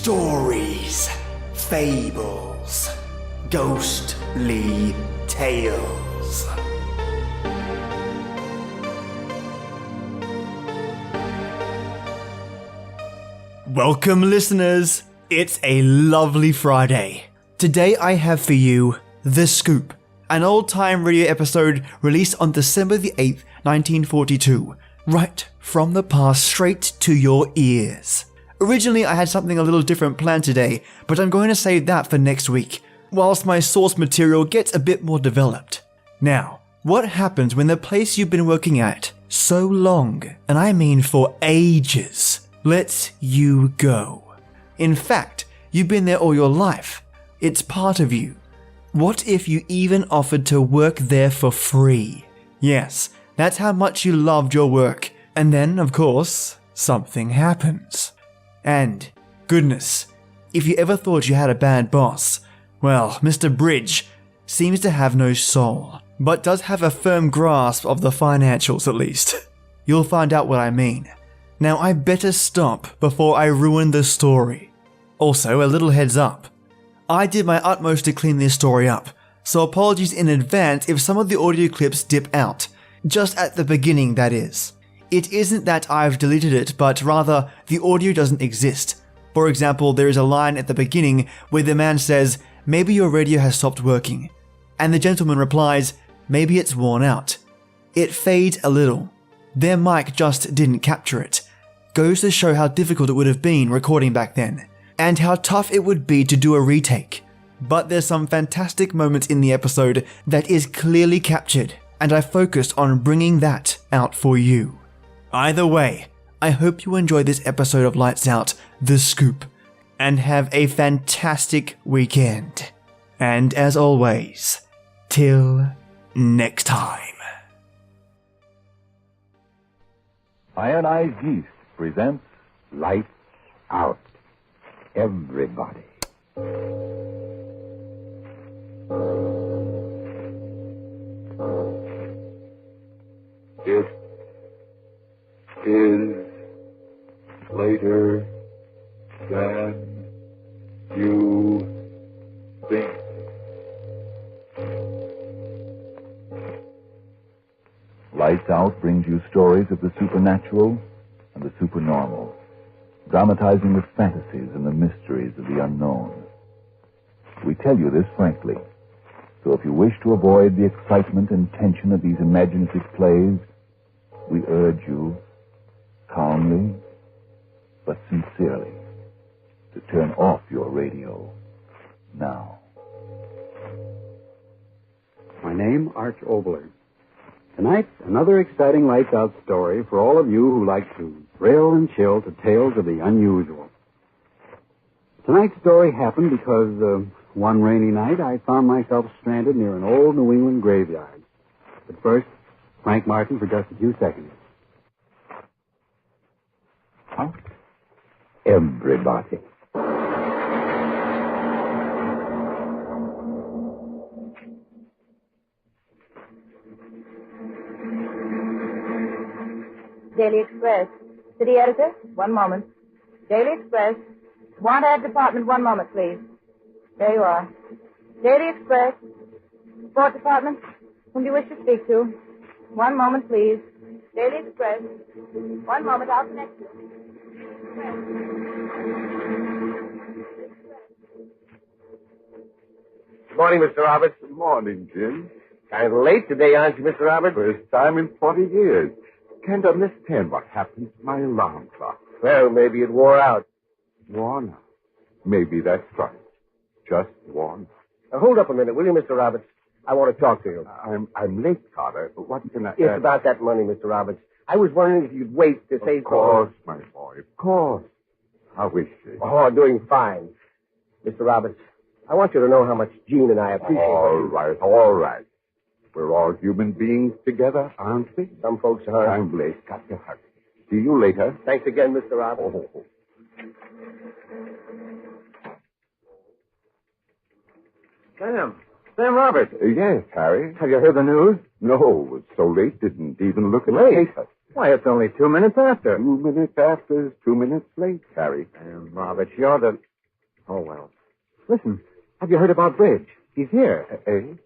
Stories, Fables, Ghostly Tales. Welcome, listeners. It's a lovely Friday. Today I have for you The Scoop, an old-time radio episode released on December the 8th, 1942, right from the past straight to your ears. Originally I had something a little different planned today, but I'm going to save that for next week, whilst my source material gets a bit more developed. Now, what happens when the place you've been working at so long, and I mean for ages, lets you go? In fact, you've been there all your life. It's part of you. What if you even offered to work there for free? Yes, that's how much you loved your work. And then, of course, something happens. And, goodness, if you ever thought you had a bad boss, well, Mr. Bridge seems to have no soul, but does have a firm grasp of the financials at least. You'll find out what I mean. Now I better stop before I ruin the story. Also, a little heads up. I did my utmost to clean this story up, so apologies in advance if some of the audio clips dip out. Just at the beginning, that is. It isn't that I've deleted it, but rather the audio doesn't exist. For example, there is a line at the beginning where the man says, "Maybe your radio has stopped working," and the gentleman replies, "Maybe it's worn out." It fades a little. Their mic just didn't capture it. Goes to show how difficult it would have been recording back then, and how tough it would be to do a retake. But there's some fantastic moments in the episode that is clearly captured, and I focused on bringing that out for you. Either way, I hope you enjoy this episode of Lights Out, The Scoop, and have a fantastic weekend. And as always, till next time. Ionized Yeast presents Lights Out. Everybody. It is later than you think. Lights Out brings you stories of the supernatural and the supernormal, dramatizing the fantasies and the mysteries of the unknown. We tell you this frankly, so if you wish to avoid the excitement and tension of these imaginative plays, we urge you, calmly but sincerely, to turn off your radio now. My name, Arch Obler. Tonight, another exciting Lights Out story for all of you who like to thrill and chill to tales of the unusual. Tonight's story happened because one rainy night I found myself stranded near an old New England graveyard. But first, Frank Martin for just a few seconds. Huh? Everybody. Daily Express. City editor, 1 moment. Daily Express. Want ad department, 1 moment, please. There you are. Daily Express. Sport department. Whom do you wish to speak to? 1 moment, please. Daily Express. 1 moment, I'll connect you. Good morning, Mr. Roberts. Good morning, Jim. Kind of late today, aren't you, Mr. Roberts? First time in 40 years. Can't understand what happened to my alarm clock. Well, maybe it wore out. Worn out. Maybe that's right. Just worn out. Now, hold up a minute, will you, Mr. Roberts? I want to talk to you. I'm late, Carter. But what can I... It's about that money, Mr. Roberts. I was wondering if you'd wait to say... Of course, my boy, of course. How is she? Oh, doing fine. Mr. Roberts, I want you to know how much Jean and I appreciate All you. right, all right. We're all human beings together, aren't we? Some folks are. I'm late. Got to hurry. See you later. Thanks again, Mr. Roberts. Oh. Sam Roberts. Yes, Harry. Have you heard the news? No, it was so late, didn't even look at the Late? paper. Why, it's only 2 minutes after. 2 minutes after is 2 minutes late, Harry. Sam Roberts, you're the... Oh, well. Listen, have you heard about Bridge? He's here.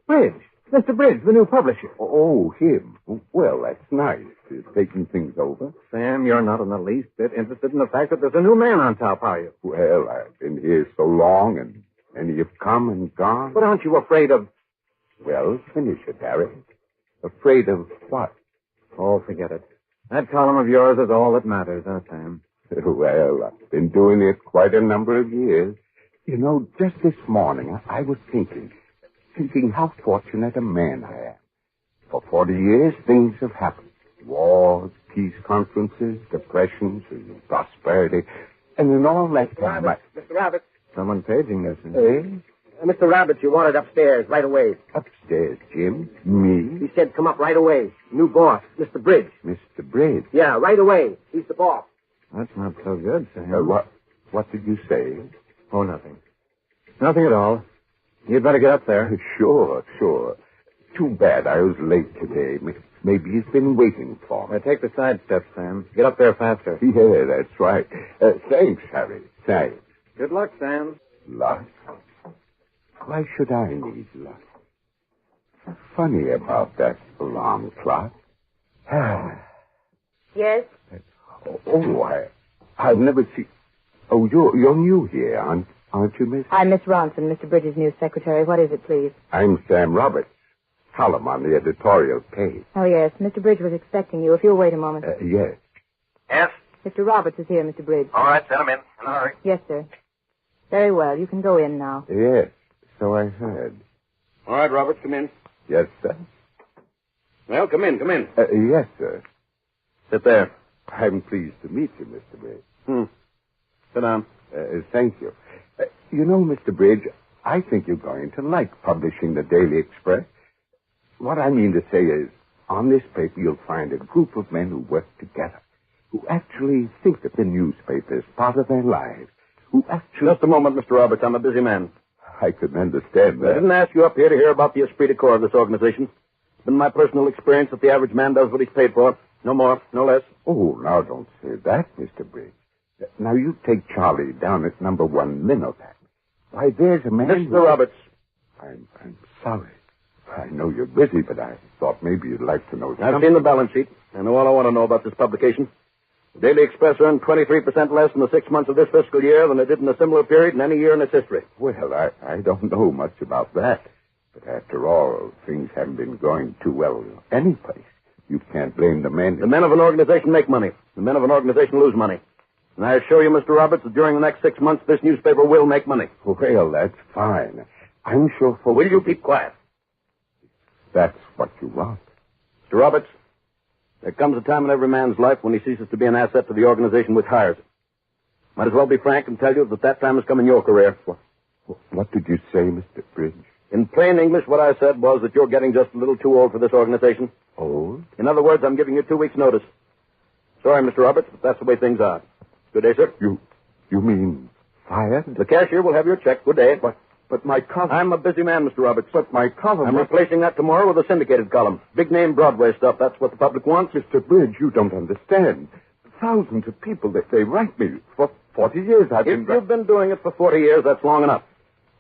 Bridge. Mr. Bridge, the new publisher. Oh, him. Well, that's nice. He's taking things over. Sam, you're not in the least bit interested in the fact that there's a new man on top, are you? Well, I've been here so long, and many have come and gone. But aren't you afraid of... Well, finish it, Harry. Afraid of what? Oh, forget it. That column of yours is all that matters, huh, Sam? Well, I've been doing it quite a number of years. You know, just this morning, I was thinking how fortunate a man I am. For 40 years, things have happened. Wars, peace conferences, depressions, prosperity. And in all that time, Mr. Roberts. Someone paging us. Mr. Roberts, you wanted upstairs right away. Upstairs, Jim? Me? He said come up right away. New boss, Mr. Bridge. Mr. Bridge? Yeah, right away. He's the boss. That's not so good, Sam. What did you say? Oh, nothing. Nothing at all. You'd better get up there. Sure. Too bad I was late today. Maybe he's been waiting for me. Take the side steps, Sam. Get up there faster. Yeah, that's right. Thanks, Harry. Thanks. Good luck, Sam. Luck? Why should I need luck? Funny about that alarm clock. Yes? I've never seen... Oh, you're new here, aren't you, miss? I'm Miss Ronson, Mr. Bridges' new secretary. What is it, please? I'm Sam Roberts. Column on the editorial page. Oh, yes. Mr. Bridge was expecting you. If you'll wait a moment. Yes. Yes? Mr. Roberts is here, Mr. Bridge. All right, send him in a hurry. Yes, sir. Very well. You can go in now. Yes, so I heard. All right, Roberts, come in. Yes, sir. Well, come in. Yes, sir. Sit there. I'm pleased to meet you, Mr. Bridge. Sit down. Thank you. You know, Mr. Bridge, I think you're going to like publishing the Daily Express. What I mean to say is, on this paper you'll find a group of men who work together, who actually think that the newspaper is part of their lives, who actually... Just a moment, Mr. Roberts. I'm a busy man. I can understand that. I didn't ask you up here to hear about the esprit de corps of this organization. It's been my personal experience that the average man does what he's paid for. No more, no less. Oh, now don't say that, Mr. Bridge. Now, you take Charlie down at number 1 Minotac. Why, there's a man... Mr. Roberts. I'm sorry. I know you're busy, but I thought maybe you'd like to know something. I've seen the balance sheet. I know all I want to know about this publication. The Daily Express earned 23% less in the 6 months of this fiscal year than it did in a similar period in any year in its history. Well, I don't know much about that. But after all, things haven't been going too well any place. You can't blame the men. The men of an organization make money. The men of an organization lose money. And I assure you, Mr. Roberts, that during the next 6 months, this newspaper will make money. Well, that's fine. I'm sure folks... Will you keep quiet? That's what you want. Mr. Roberts, there comes a time in every man's life when he ceases to be an asset to the organization which hires him. Might as well be frank and tell you that time has come in your career. What did you say, Mr. Bridge? In plain English, what I said was that you're getting just a little too old for this organization. Old? In other words, I'm giving you 2 weeks' notice. Sorry, Mr. Roberts, but that's the way things are. Good day, sir. You mean fired? The cashier will have your check. Good day. But my column... I'm a busy man, Mr. Roberts. But my column... I'm replacing that tomorrow with a syndicated column. Big-name Broadway stuff. That's what the public wants. Mr. Bridge, you don't understand. Thousands of people, they write me. For 40 years I've been... If you've been doing it for 40 years, that's long enough.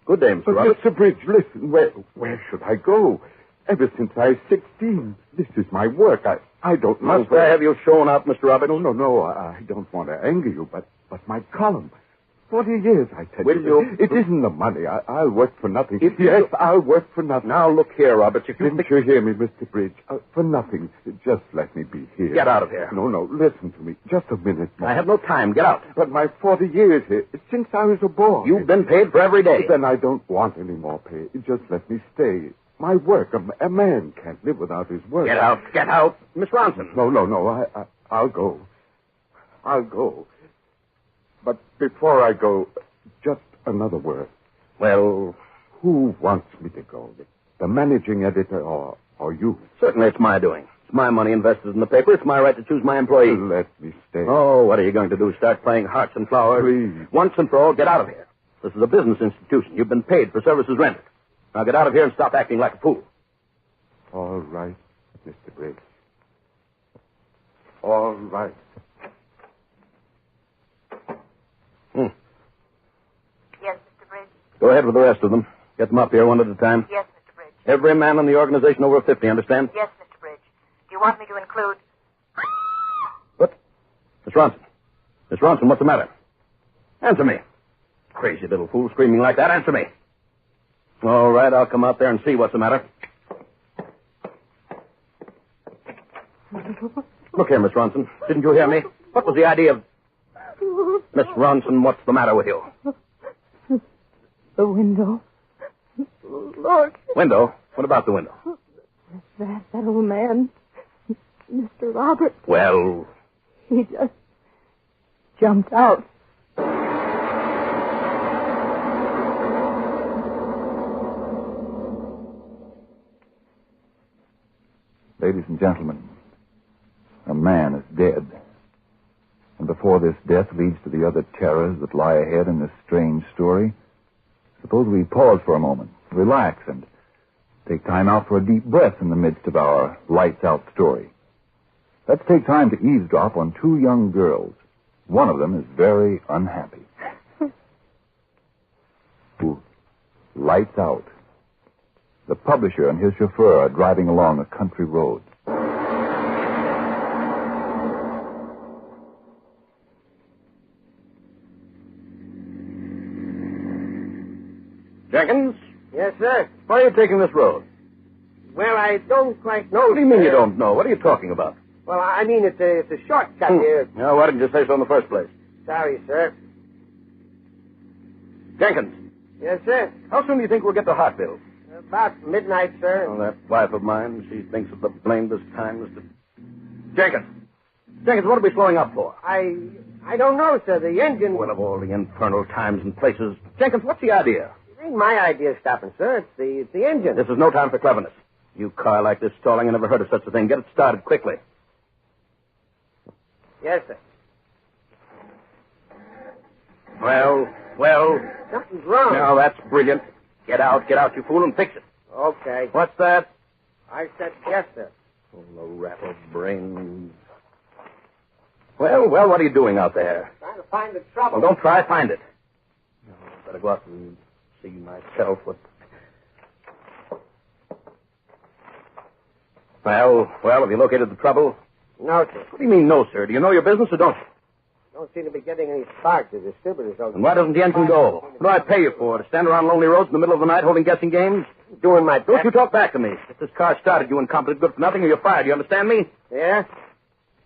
Good day, Mr. Roberts. Mr. Bridge, listen, where should I go? Ever since I was 16, this is my work. I don't know... Must I have you shown up, Mr. Roberts? No, I don't want to anger you, but my column... 40 years, I tell Will you? It isn't the money. I'll work for nothing. Yes, I'll work for nothing. Now, look here, Roberts. Didn't you hear me, Mr. Bridge? For nothing. Just let me be here. Get out of here. No, listen to me. Just a minute more. I have no time. Get out. But my 40 years here, since I was a boy. You've been paid for every day. Then I don't want any more pay. Just let me stay. My work. A man can't live without his work. Get out. Miss Ronson. No. I'll go. I'll go. But before I go, just another word. Well, who wants me to go? The managing editor or you? Certainly it's my doing. It's my money invested in the paper. It's my right to choose my employees. Let me stay. Oh, what are you going to do? Start playing hearts and flowers? Please. Once and for all, get out of here. This is a business institution. You've been paid for services rendered. Now get out of here and stop acting like a fool. All right, Mr. Bridge. All right. Yes, ahead with the rest of them. Get them up here one at a time. Yes, Mr. Bridge. Every man in the organization over 50, understand? Yes, Mr. Bridge. Do you want me to include... What? Miss Ronson. Miss Ronson, what's the matter? Answer me. Crazy little fool screaming like that. Answer me. All right, I'll come out there and see what's the matter. Look here, Miss Ronson. Didn't you hear me? What was the idea of... Miss Ronson, what's the matter with you? The window. Look. Window? What about the window? That old man, Mr. Robert, Well, he just jumped out. Ladies and gentlemen, a man is dead. And before this death leads to the other terrors that lie ahead in this strange story, suppose we pause for a moment, relax, and take time out for a deep breath in the midst of our lights-out story. Let's take time to eavesdrop on two young girls. One of them is very unhappy. Lights out. The publisher and his chauffeur are driving along a country road. Jenkins? Yes, sir. Why are you taking this road? Well, I don't quite know. What do you mean sir. you don't know? What are you talking about? Well, I mean, it's a shortcut here. Now, why didn't you say so in the first place? Sorry, sir. Jenkins, Yes, sir. how soon do you think we'll get to Hartville? About midnight, sir. Oh, that wife of mine, she thinks of the blamedest times to... Jenkins! Jenkins, what are we slowing up for? I don't know, sir. The engine... Well, of all the infernal times and places. Jenkins, what's the idea? It ain't my idea of stopping, sir. It's the engine. This is no time for cleverness. You car like this stalling, I never heard of such a thing. Get it started quickly. Yes, sir. Well... Something's wrong. Now, that's brilliant. Get out, you fool, and fix it. Okay. What's that? I said yes, sir. Oh, the rattle brains. Well, what are you doing out there? Trying to find the trouble. Well, don't try, find it. No, I better go out and see myself what... Well, have you located the trouble? No, sir. What do you mean, no, sir? Do you know your business or don't you? Don't seem to be getting any spark. The distributors don't... And why doesn't the engine go? What do I pay you for? To stand around lonely roads in the middle of the night holding guessing games? Doing my best. Don't you talk back to me. Get this car started, you incompetent good for nothing, or you're fired. You understand me? Yeah?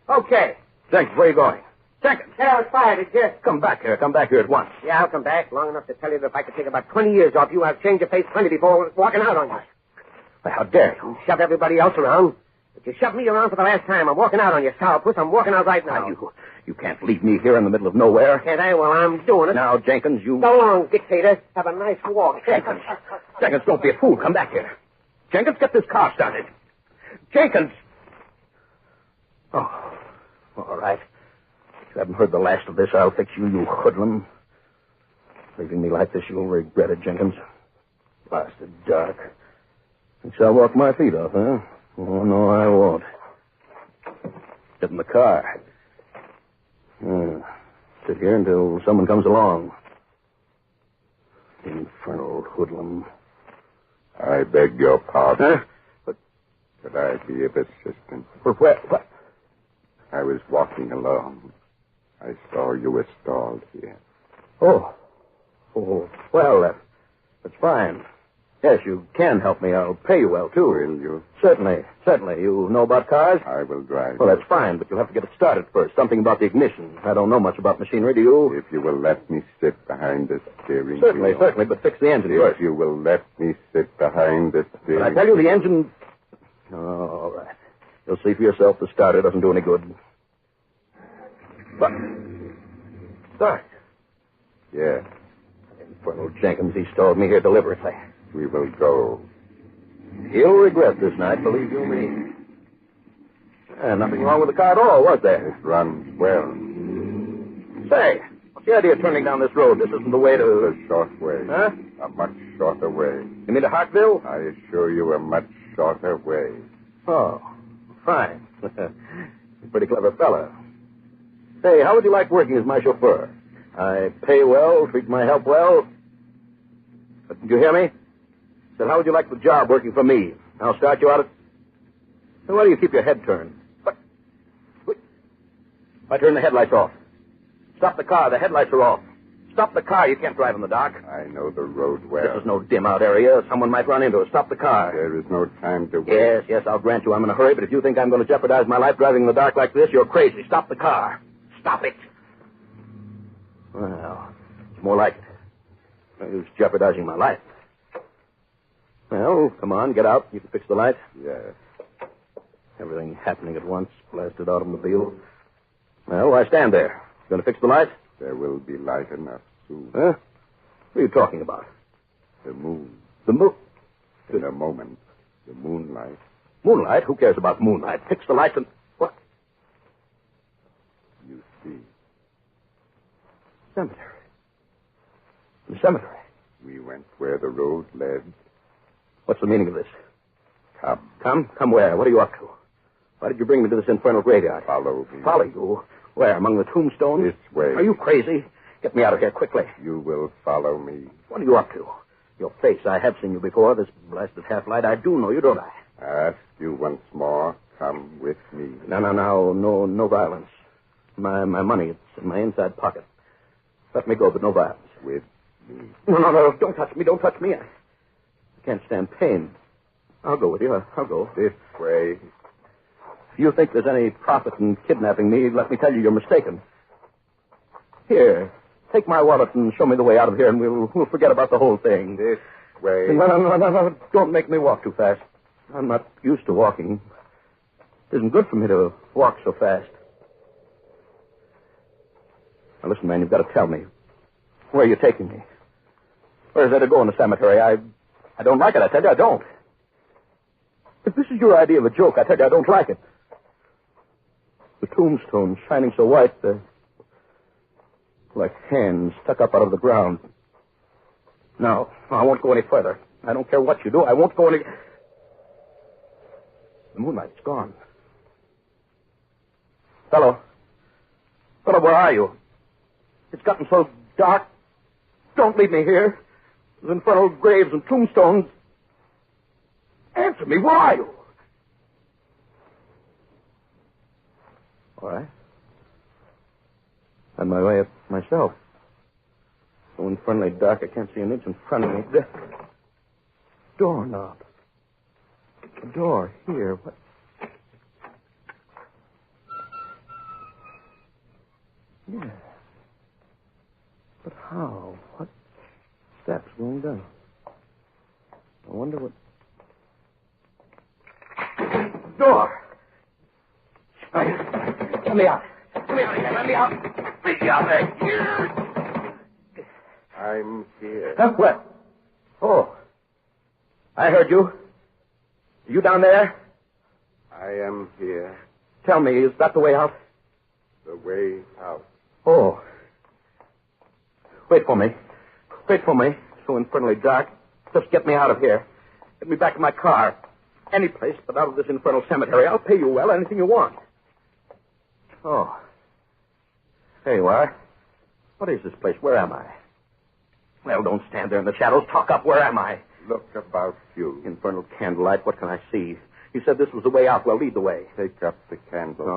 Okay. Jenkins, where are you going? Jenkins! Get out fired, it just... Come back here at once. Yeah, I'll come back long enough to tell you that if I could take about 20 years off you, I'd change your face plenty before walking out on you. Well, how dare you? You shove everybody else around. But you shoved me around for the last time. I'm walking out on you, sourpuss. I'm walking out right now. You can't leave me here in the middle of nowhere. Can't I? Well, I'm doing it. Now, Jenkins, you... So long, dictator. Have a nice walk. Jenkins, don't be a fool. Come back here. Jenkins, get this car started. Jenkins! Oh, all right. If you haven't heard the last of this, I'll fix you, you hoodlum. Leaving me like this, you'll regret it, Jenkins. Blasted dark. Thinks I'll walk my feet off, huh? Oh, no, I won't. Get in the car. Sit here until someone comes along. Infernal hoodlum. I beg your pardon. Huh? But Could I be of assistance? where? What? I was walking along. I saw you were stalled here. Oh, well, that's fine. Yes, you can help me. I'll pay you well, too. Will you? Certainly. You know about cars? I will drive. Well, that's fine, but you'll have to get it started first. Something about the ignition. I don't know much about machinery, do you? If you will let me sit behind the steering Certainly, wheel. but fix the engine If first. you will let me sit behind the steering But I tell you, the engine... Oh, all right. You'll see for yourself the starter doesn't do any good. But... Start. Yes, Infernal Jenkins, he stalled me here deliberately. we will go. He'll regret this night, believe you me. Nothing wrong with the car at all, was there? It runs well. Say, what's the idea of turning down this road? This isn't the way It's to... a short way. Huh? A much shorter way. You mean to Hartville? I assure you a much shorter way. Oh, fine. Pretty clever fella. Say, how would you like working as my chauffeur? I pay well, treat my help well. Did you hear me? Said, how would you like the job working for me? I'll start you out at... Why do you keep your head turned? What? Wait. I turn the headlights off. Stop the car. The headlights are off. Stop the car. You can't drive in the dark. I know the road well. This is no dim-out area. Someone might run into it. Stop the car. There is no time to wait. Yes, I'll grant you I'm in a hurry, but if you think I'm going to jeopardize my life driving in the dark like this, you're crazy. Stop the car. Stop it. Well, it's more like it was jeopardizing my life. Well, come on, get out. You can fix the light. Yes. Everything happening at once. Blasted automobile. Well, why stand there? Going to fix the light? There will be light enough soon. Huh? What are you talking about? The moon. The moon? In a moment. The moonlight. Moonlight? Who cares about moonlight? Fix the lights and... What? You see. Cemetery. The cemetery. We went where the road led. What's the meaning of this? Come. Come? Come where? What are you up to? Why did you bring me to this infernal graveyard? Follow me. Follow you? Where? Among the tombstones? This way. Are you crazy? Get me out of here quickly. You will follow me. What are you up to? Your face. I have seen you before. This blasted half-light. I do know you, don't I? I ask you once more. Come with me. No violence. My money, it's in my inside pocket. Let me go, but no violence. With me. No. Don't touch me. Don't touch me. I can't stand pain. I'll go with you. I'll go. This way. If you think there's any profit in kidnapping me, let me tell you you're mistaken. Here, take my wallet and show me the way out of here, and we'll forget about the whole thing. This way. No. Don't make me walk too fast. I'm not used to walking. It isn't good for me to walk so fast. Now, listen, man, you've got to tell me. Where are you taking me? Where's there to go in the cemetery? I don't like it, I tell you, I don't. If this is your idea of a joke, I tell you, I don't like it. The tombstones shining so white, they're like hands stuck up out of the ground. No, I won't go any further. I don't care what you do. I won't go any... The moonlight's gone. Fellow, where are you? It's gotten so dark. Don't leave me here. There's infernal graves and tombstones. Answer me, where are you? All right. On my way up myself. So infernally dark, I can't see an inch in front of me. The doorknob. The door here. What? Yeah. But how? What steps going down? I wonder what... Door! Let me out. Let me out of here. Let me out. Let me out there. I'm here. What? Oh. I heard you. Are you down there? I am here. Tell me, is that the way out? The way out. Oh. Wait for me. Wait for me. So infernally dark. Just get me out of here. Get me back in my car. Any place but out of this infernal cemetery. I'll pay you well, anything you want. Oh. There you are. What is this place? Where am I? Well, don't stand there in the shadows. Talk up. Where am I? Look about you. Infernal candlelight. What can I see? You said this was the way out. Well, lead the way. Take up the candle.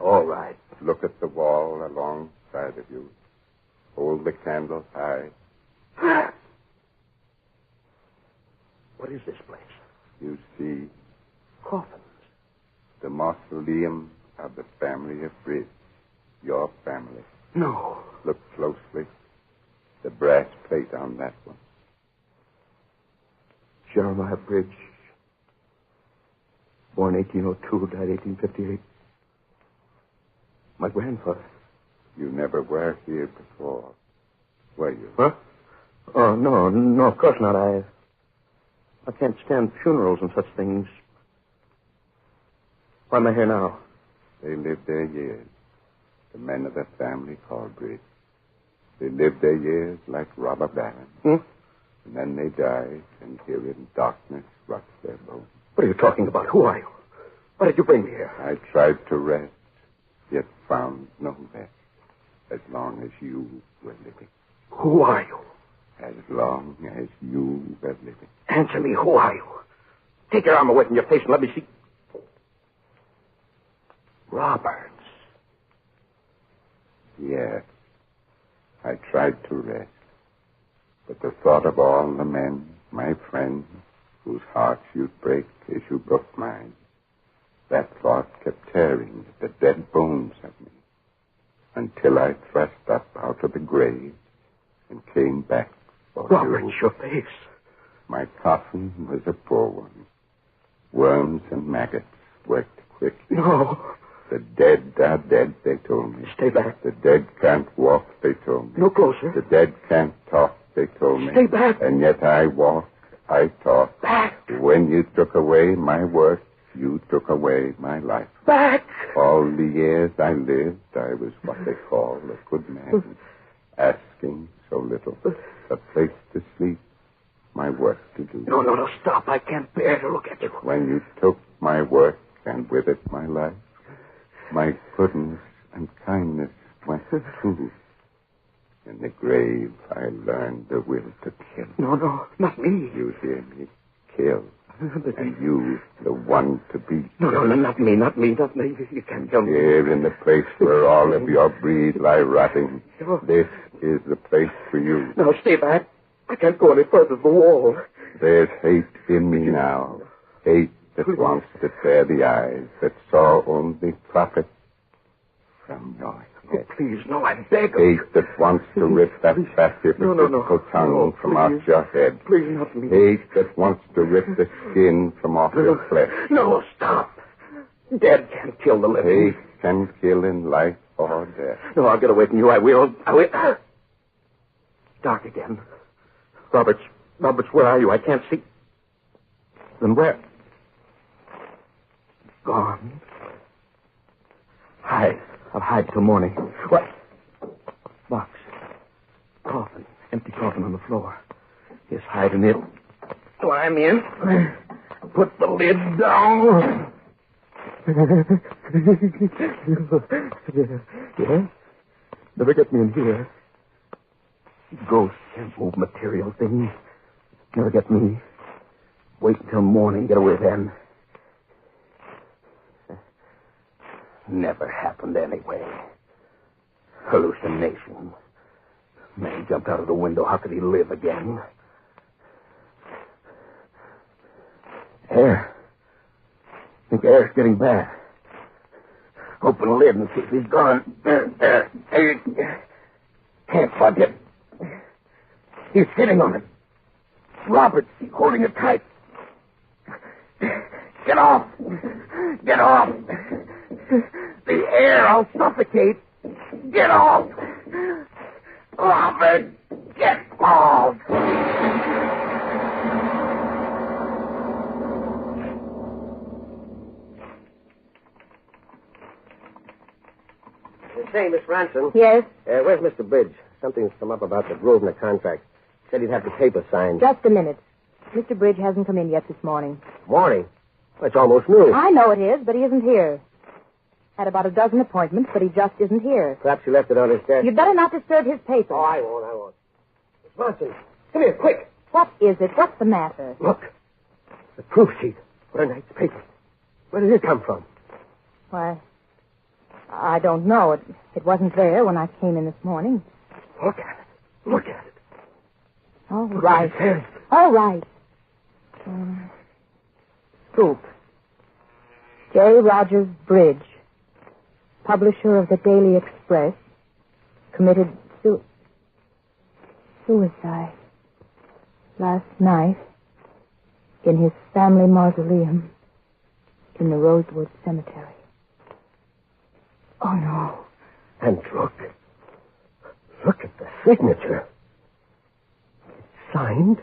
All right. Look at the wall alongside of you. Hold the candle high. What is this place? You see Coffins. the mausoleum of the family of Bridge. Your family. No. Look closely. The brass plate on that one. Jeremiah Bridge. Born 1802, died 1858. My grandfather. You never were here before, were you? Huh? Oh, no, of course not. I can't stand funerals and such things. Why am I here now? They lived their years. The men of the family called Bridge. They lived their years like robber barons. And then they died, and here in darkness rots their bones. What are you talking about? Who are you? Why did you bring me here? I tried to rest, yet found no rest as long as you were living. Who are you? As long as you are living. Answer me, who are you? Take your arm away from your face and let me see. Roberts. Yes. I tried to rest. But the thought of all the men, my friends, whose hearts you'd break as you broke mine, that thought kept tearing at the dead bones of me until I thrust up out of the grave and came back for Roberts, you. your face. My coffin was a poor one. Worms and maggots worked quickly. No. The dead are dead, they told me. Stay back. The dead can't walk, they told me. No closer. The dead can't talk, they told me. Stay back. And yet I walk, I talk. Back. When you took away my work, you took away my life. Back. All the years I lived, I was what they call a good man. Asking so little. A place to sleep, my work to do. No, stop. I can't bear to look at you. When you took my work and with it my life, my goodness and kindness went too. In the grave, I learned the will to kill. No, not me. You hear me? Kill. And you, the one to be No, not me. You can't kill me. Here in the place where all of your breed lie rotting. This is the place for you. No, stay back. I can't go any further than the wall. There's hate in me now. Hate that wants to tear the eyes that saw only profit from your head. Oh, please, no, I beg of you. Hate that wants to rip that fat hypocritical tongue from off your head. Please, not me. Hate that wants to rip the skin from off your flesh. No, stop. Dead can't kill the living. Hate can kill in life or death. No, I'll get away from you. I will. Dark again. Roberts, where are you? I can't see. Then where? Gone. Hide. I'll hide till morning. What? Box. Coffin. Empty coffin on the floor. Yes, hide in it. Climb in. Put the lid down. Yeah? Never get me in here. Ghosts can't move material things. Never get me. Wait until morning. Get away then. Never happened anyway. Hallucination. Man jumped out of the window. How could he live again? Air. I think air's getting bad. Open the lid and see if he's gone. Can't budge it. He's sitting on it. Roberts, he's holding it tight. Get off. Get off. The air, I'll suffocate. Get off. Robert, get off. Say, Miss Ransom. Yes? Where's Mr. Bridge? Something's come up about the Grosvenor contract. Said he'd have the paper signed. Just a minute. Mr. Bridge hasn't come in yet this morning. Morning? Well, it's almost noon. I know it is, but he isn't here. Had about a dozen appointments, but he just isn't here. Perhaps he left it on his desk. You'd better not disturb his paper. Oh, I won't. Miss Ransom, come here, quick. What is it? What's the matter? Look. The proof sheet for tonight's paper. Where did it come from? Why, I don't know. It wasn't there when I came in this morning. Look at it. Look at it. All right. Yes. All right. Scoop. J. Rogers Bridge, publisher of the Daily Express, committed suicide last night in his family mausoleum in the Rosewood Cemetery. Oh, no. And look at the signature. It's signed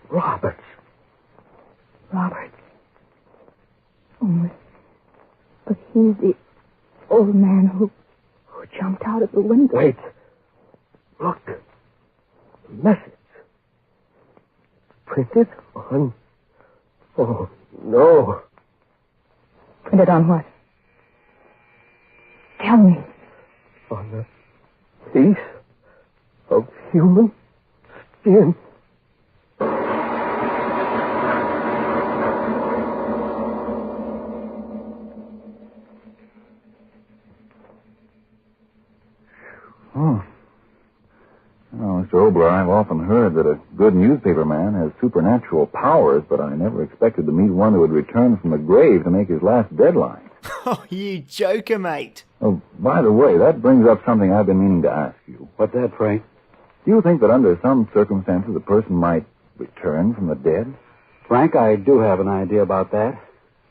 Roberts. Roberts. Oh, but he's the old man who jumped out of the window. Wait. Look. The message. Printed on... Oh, no. Printed on what? Tell me. On the piece of human skin. Oh. Well, Mr. Obler, I've often heard that a good newspaper man has supernatural powers, but I never expected to meet one who would return from the grave to make his last deadline. Oh, you joker, mate. Oh, by the way, that brings up something I've been meaning to ask you. What's that, Frank? Do you think that under some circumstances a person might return from the dead? Frank, I do have an idea about that,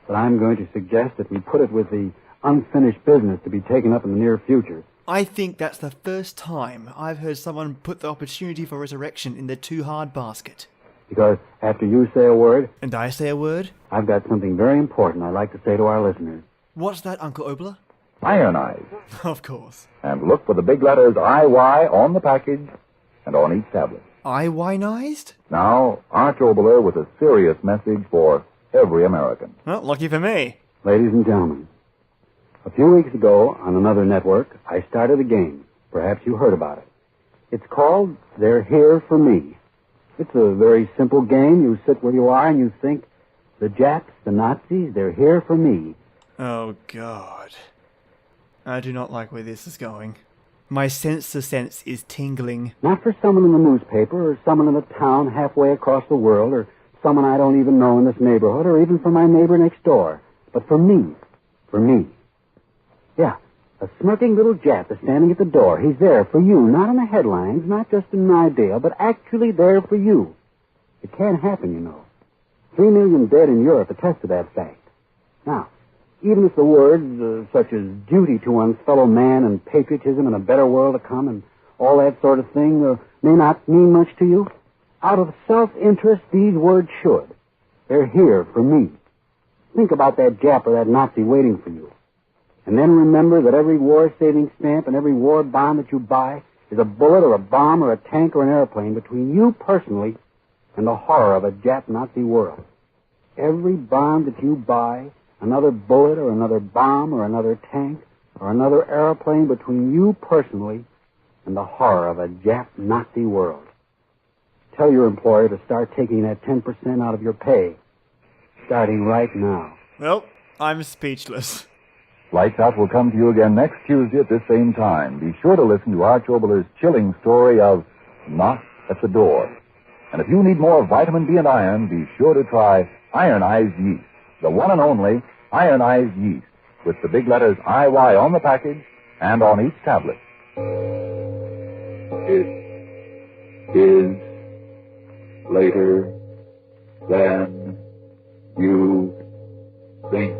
but I'm going to suggest that we put it with the unfinished business to be taken up in the near future. I think that's the first time I've heard someone put the opportunity for resurrection in the too hard basket. Because after you say a word, And I say a word? I've got something very important I'd like to say to our listeners. What's that, Uncle Obler? Ionize. Of course. And look for the big letters IY on the package and on each tablet. Iwinized? Now, Arch Obler with a serious message for every American. Well, lucky for me. Ladies and gentlemen, a few weeks ago on another network, I started a game. Perhaps you heard about it. It's called They're Here for Me. It's a very simple game. You sit where you are and you think, the Japs, the Nazis, they're here for me. Oh, God. I do not like where this is going. My sense of sense is tingling. Not for someone in the newspaper or someone in the town halfway across the world or someone I don't even know in this neighborhood or even for my neighbor next door, but for me. For me. Yeah, a smirking little Jap is standing at the door. He's there for you, not in the headlines, not just in an idea, but actually there for you. It can't happen, you know. 3 million dead in Europe attest to that fact. Now, even if the words such as duty to one's fellow man and patriotism and a better world to come and all that sort of thing may not mean much to you, out of self-interest, these words should. They're here for me. Think about that Jap or that Nazi waiting for you. And then remember that every war-saving stamp and every war bond that you buy is a bullet or a bomb or a tank or an airplane between you personally and the horror of a Jap-Nazi world. Every bond that you buy, another bullet or another bomb or another tank or another airplane between you personally and the horror of a Jap-Nazi world. Tell your employer to start taking that 10% out of your pay, starting right now. Well, I'm speechless. Lights Out will come to you again next Tuesday at this same time. Be sure to listen to Arch Obler's chilling story of Knock at the Door. And if you need more vitamin B and iron, be sure to try Ironized Yeast, the one and only Ironized Yeast, with the big letters IY on the package and on each tablet. It is later than you think.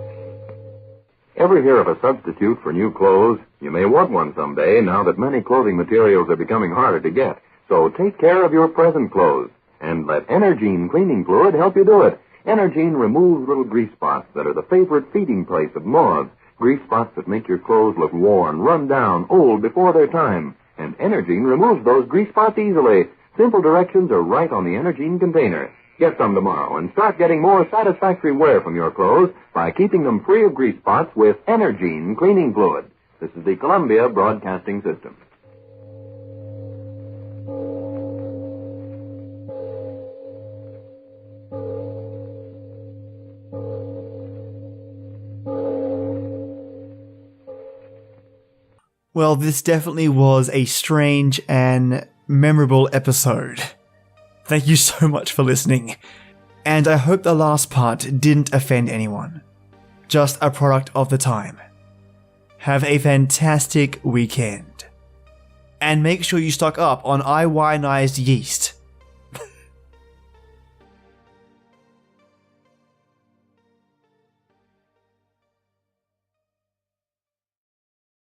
Ever hear of a substitute for new clothes? You may want one someday now that many clothing materials are becoming harder to get. So take care of your present clothes and let Energine cleaning fluid help you do it. Energine removes little grease spots that are the favorite feeding place of moths, grease spots that make your clothes look worn, run down, old before their time. And Energine removes those grease spots easily. Simple directions are right on the Energine container. Get some tomorrow and start getting more satisfactory wear from your clothes by keeping them free of grease spots with Energine cleaning fluid. This is the Columbia Broadcasting System. Well, this definitely was a strange and memorable episode. Thank you so much for listening. And I hope the last part didn't offend anyone. Just a product of the time. Have a fantastic weekend. And make sure you stock up on Iwinized Yeast.